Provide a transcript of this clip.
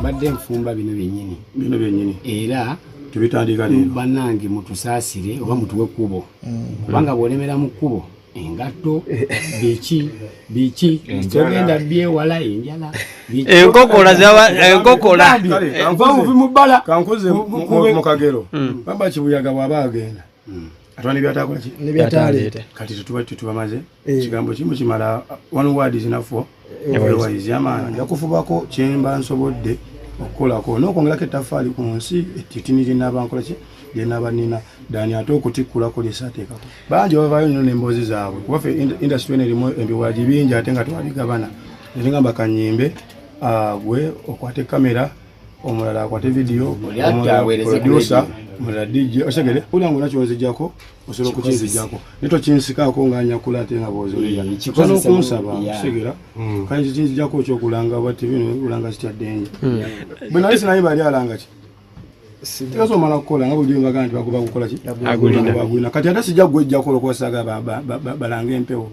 Mbadde nfumba bino byennyini era tubitandika leero bannange mutusaasire oba mutuwe kkubo kubanga bw'olemera mu kkubo engatto biki togenda byewala enjala enkokola mubbala kankuze mu kagero baba Kibuyaga bw'aba agenda atwani byatakola ki nebyataleeta kati tetubamaze kigambo kimu kimala one word is enough for everyone yamaana nja kufubako kyemba nsobodde okukolako n'okwongerako ettaffaali ku nsi ettitini linaabankola ki lyenabanina dani ate okutikkulako lyesaateekako bangi bavaayo nnyo n'emboozi zaabwe kuba ffe indasitule eno erimu ebiwaagi bingi ate nga twabigabana neringamba kanyimbe gwe okwate kamera omulala akwate vidiyo producer omulala DJ osegere ulango nakyonzijjako osobola okukinzijjako nitokinsikaako nga nyakula ate nga bw'ozoleya osobola okunsaba osegera kale kikinzijjako ekyokulanga bwa TV olanga kityaddenje bwe nali sinaye bali alanga ki tikasomala kukola nga buli mbaga nti bakuba kukola ki agulina kati ate sijja gwejjako olwokubasaga balanga empewo